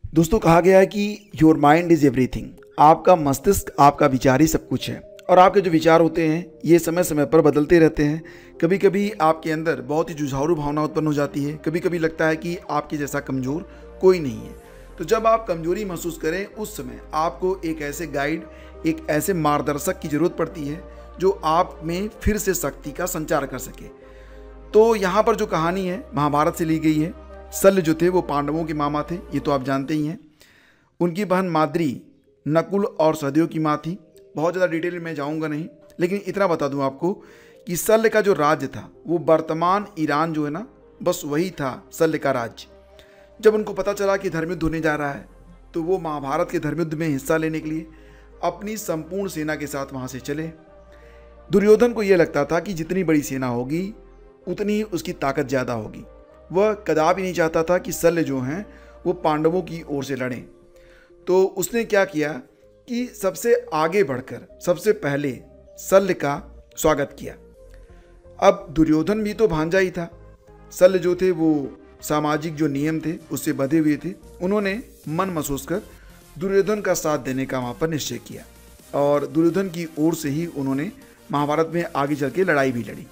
दोस्तों, कहा गया है कि योर माइंड इज़ एवरीथिंग। आपका मस्तिष्क, आपका विचार ही सब कुछ है। और आपके जो विचार होते हैं ये समय समय पर बदलते रहते हैं। कभी कभी आपके अंदर बहुत ही जुझारू भावना उत्पन्न हो जाती है, कभी कभी लगता है कि आपके जैसा कमज़ोर कोई नहीं है। तो जब आप कमजोरी महसूस करें उस समय आपको एक ऐसे गाइड, एक ऐसे मार्गदर्शक की ज़रूरत पड़ती है जो आप में फिर से शक्ति का संचार कर सके। तो यहाँ पर जो कहानी है महाभारत से ली गई है। शल्य जो थे वो पांडवों के मामा थे, ये तो आप जानते ही हैं। उनकी बहन माद्री नकुल और सहदेव की माँ थी। बहुत ज़्यादा डिटेल में जाऊँगा नहीं, लेकिन इतना बता दूँ आपको कि शल्य का जो राज्य था वो वर्तमान ईरान जो है ना, बस वही था शल्य का राज्य। जब उनको पता चला कि धर्मयुद्ध होने जा रहा है तो वो महाभारत के धर्मयुद्ध में हिस्सा लेने के लिए अपनी संपूर्ण सेना के साथ वहाँ से चले। दुर्योधन को यह लगता था कि जितनी बड़ी सेना होगी उतनी ही उसकी ताकत ज़्यादा होगी। वह कदापि नहीं चाहता था कि शल्य जो हैं वो पांडवों की ओर से लड़ें। तो उसने क्या किया कि सबसे आगे बढ़कर सबसे पहले शल्य का स्वागत किया। अब दुर्योधन भी तो भांजा ही था। शल्य जो थे वो सामाजिक जो नियम थे उससे बंधे हुए थे। उन्होंने मन महसूस कर दुर्योधन का साथ देने का वहाँ पर निश्चय किया और दुर्योधन की ओर से ही उन्होंने महाभारत में आगे चल के लड़ाई भी लड़ी।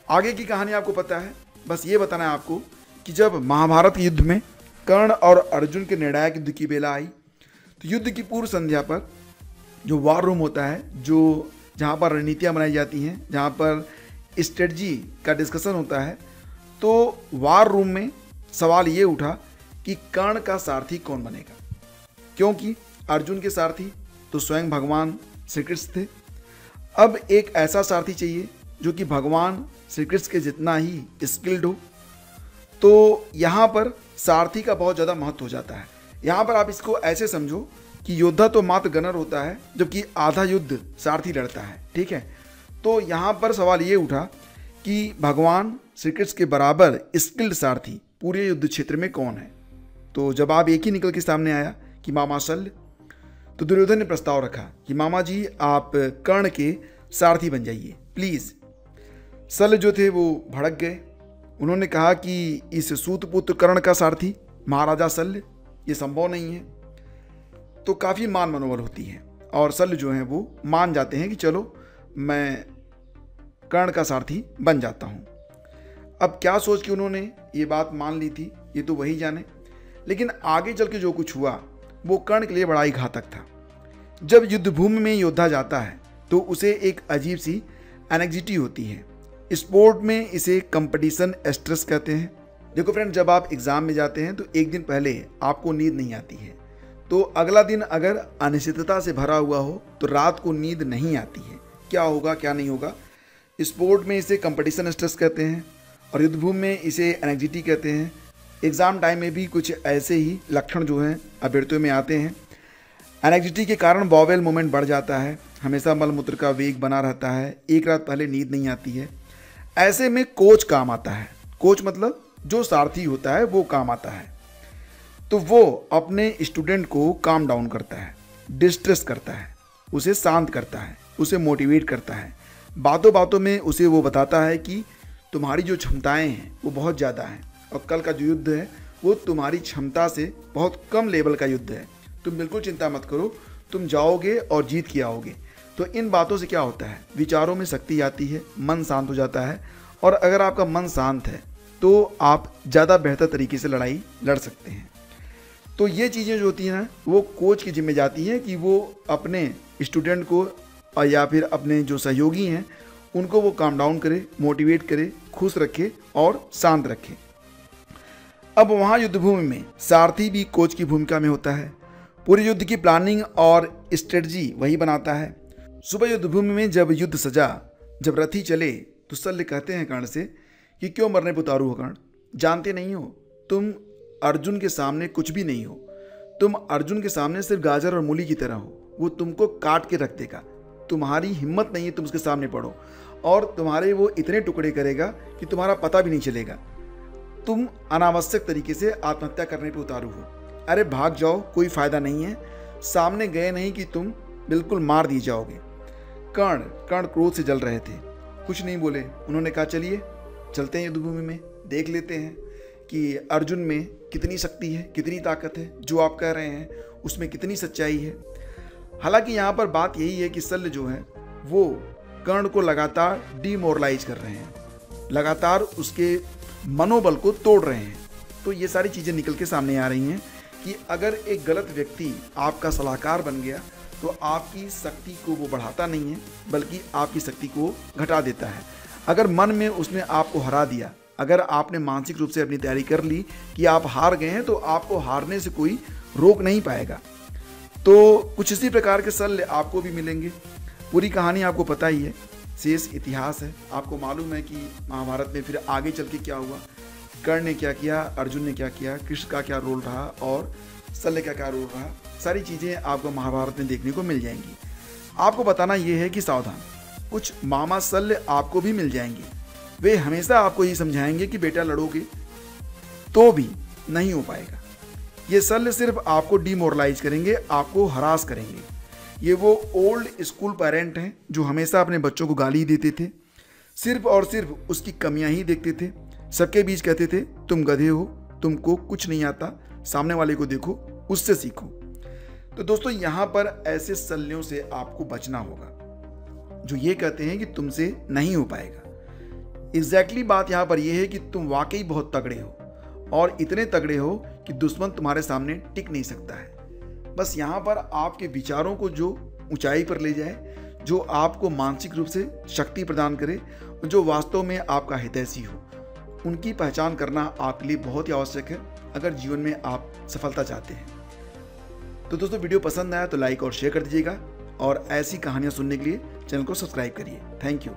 आगे की कहानी आपको पता है। बस ये बताना है आपको कि जब महाभारत के युद्ध में कर्ण और अर्जुन के निर्णायक युद्ध की बेला आई तो युद्ध की पूर्व संध्या पर जो वार रूम होता है, जो जहाँ पर रणनीतियाँ बनाई जाती हैं, जहाँ पर स्ट्रेटजी का डिस्कशन होता है, तो वार रूम में सवाल ये उठा कि कर्ण का सारथी कौन बनेगा, क्योंकि अर्जुन के सारथी तो स्वयं भगवान श्री कृष्ण थे। अब एक ऐसा सारथी चाहिए जो कि भगवान श्री कृष्ण के जितना ही स्किल्ड हो। तो यहाँ पर सारथी का बहुत ज़्यादा महत्व हो जाता है। यहाँ पर आप इसको ऐसे समझो कि योद्धा तो मात्र गनर होता है, जबकि आधा युद्ध सारथी लड़ता है। ठीक है, तो यहाँ पर सवाल ये उठा कि भगवान श्री कृष्ण के बराबर स्किल्ड सारथी पूरे युद्ध क्षेत्र में कौन है। तो जवाब एक ही निकल के सामने आया कि मामा शल्य। तो दुर्योधन ने प्रस्ताव रखा कि मामा जी आप कर्ण के सारथी बन जाइए प्लीज़। शल्य जो थे वो भड़क गए। उन्होंने कहा कि इस सूतपुत्र कर्ण का सारथी महाराजा शल्य, ये संभव नहीं है। तो काफ़ी मान मनोबल होती है और शल्य जो हैं वो मान जाते हैं कि चलो मैं कर्ण का सारथी बन जाता हूँ। अब क्या सोच के उन्होंने ये बात मान ली थी ये तो वही जाने, लेकिन आगे चल के जो कुछ हुआ वो कर्ण के लिए बड़ा ही घातक था। जब युद्ध भूमि में योद्धा जाता है तो उसे एक अजीब सी एंग्जाइटी होती है। स्पोर्ट में इसे कंपटीशन स्ट्रेस कहते हैं। देखो फ्रेंड, जब आप एग्ज़ाम में जाते हैं तो एक दिन पहले आपको नींद नहीं आती है, तो अगला दिन अगर अनिश्चितता से भरा हुआ हो तो रात को नींद नहीं आती है, क्या होगा क्या नहीं होगा। स्पोर्ट में इसे कंपटीशन स्ट्रेस कहते हैं और युद्धभूमि में इसे एंग्जाइटी कहते हैं। एग्ज़ाम टाइम में भी कुछ ऐसे ही लक्षण जो हैं अभ्यर्थियों में आते हैं। एंग्जाइटी के कारण बॉवेल मूवमेंट बढ़ जाता है, हमेशा मलमूत्र का वेग बना रहता है, एक रात पहले नींद नहीं आती है। ऐसे में कोच काम आता है। कोच मतलब जो सारथी होता है वो काम आता है। तो वो अपने स्टूडेंट को काम डाउन करता है, डिस्ट्रेस करता है, उसे शांत करता है, उसे मोटिवेट करता है। बातों बातों में उसे वो बताता है कि तुम्हारी जो क्षमताएं हैं वो बहुत ज़्यादा हैं और कल का जो युद्ध है वो तुम्हारी क्षमता से बहुत कम लेवल का युद्ध है। तुम बिल्कुल चिंता मत करो, तुम जाओगे और जीत के आओगे। तो इन बातों से क्या होता है, विचारों में शक्ति आती है, मन शांत हो जाता है और अगर आपका मन शांत है तो आप ज़्यादा बेहतर तरीके से लड़ाई लड़ सकते हैं। तो ये चीज़ें जो होती हैं ना वो कोच की जिम्मे जाती हैं कि वो अपने स्टूडेंट को और या फिर अपने जो सहयोगी हैं उनको वो काम डाउन करे, मोटिवेट करे, खुश रखे और शांत रखे। अब वहाँ युद्धभूमि में सारथी भी कोच की भूमिका में होता है। पूरे युद्ध की प्लानिंग और स्ट्रेटजी वही बनाता है। सुबह युद्धभूमि में जब युद्ध सजा, जब रथी चले तो शल्य कहते हैं कर्ण से कि क्यों मरने पर उतारू हो कर्ण, जानते नहीं हो तुम अर्जुन के सामने कुछ भी नहीं हो। तुम अर्जुन के सामने सिर्फ गाजर और मूली की तरह हो, वो तुमको काट के रख देगा। तुम्हारी हिम्मत नहीं है तुम उसके सामने पड़ो और तुम्हारे वो इतने टुकड़े करेगा कि तुम्हारा पता भी नहीं चलेगा। तुम अनावश्यक तरीके से आत्महत्या करने पर उतारू हो। अरे भाग जाओ, कोई फ़ायदा नहीं है, सामने गए नहीं कि तुम बिल्कुल मार दिए जाओगे। कर्ण क्रोध से जल रहे थे, कुछ नहीं बोले। उन्होंने कहा चलिए चलते हैं युद्धभूमि में, देख लेते हैं कि अर्जुन में कितनी शक्ति है, कितनी ताकत है, जो आप कह रहे हैं उसमें कितनी सच्चाई है। हालांकि यहाँ पर बात यही है कि शल्य जो है वो कर्ण को लगातार डिमोरलाइज कर रहे हैं, लगातार उसके मनोबल को तोड़ रहे हैं। तो ये सारी चीज़ें निकल के सामने आ रही हैं कि अगर एक गलत व्यक्ति आपका सलाहकार बन गया तो आपकी शक्ति को वो बढ़ाता नहीं है, बल्कि आपकी शक्ति को घटा देता है। अगर मन में उसने आपको हरा दिया, अगर आपने मानसिक रूप से अपनी तैयारी कर ली कि आप हार गए हैं, तो आपको हारने से कोई रोक नहीं पाएगा। तो कुछ इसी प्रकार के शल्य आपको भी मिलेंगे। पूरी कहानी आपको पता ही है, शेष इतिहास है। आपको मालूम है कि महाभारत में फिर आगे चल के क्या हुआ, कर्ण ने क्या किया, अर्जुन ने क्या किया, कृष्ण का क्या रोल रहा और शल्य का क्या रोल रहा। सारी चीज़ें आपको महाभारत में देखने को मिल जाएंगी। आपको बताना ये है कि सावधान, कुछ मामा शल्य आपको भी मिल जाएंगे। वे हमेशा आपको ये समझाएंगे कि बेटा लड़ोगे तो भी नहीं हो पाएगा। ये शल्य सिर्फ आपको डिमोरलाइज करेंगे, आपको हरास करेंगे। ये वो ओल्ड स्कूल पेरेंट हैं जो हमेशा अपने बच्चों को गाली देते थे, सिर्फ और सिर्फ उसकी कमियां ही देखते थे, सबके बीच कहते थे तुम गधे हो, तुमको कुछ नहीं आता, सामने वाले को देखो, उससे सीखो। तो दोस्तों यहाँ पर ऐसे शल्यों से आपको बचना होगा जो ये कहते हैं कि तुमसे नहीं हो पाएगा। एग्जैक्टली बात यहाँ पर यह है कि तुम वाकई बहुत तगड़े हो और इतने तगड़े हो कि दुश्मन तुम्हारे सामने टिक नहीं सकता है। बस यहाँ पर आपके विचारों को जो ऊंचाई पर ले जाए, जो आपको मानसिक रूप से शक्ति प्रदान करे, जो वास्तव में आपका हितैषी हो, उनकी पहचान करना आपके लिए बहुत ही आवश्यक है अगर जीवन में आप सफलता चाहते हैं। तो दोस्तों वीडियो पसंद आया तो लाइक और शेयर कर दीजिएगा और ऐसी कहानियाँ सुनने के लिए चैनल को सब्सक्राइब करिए। Thank you.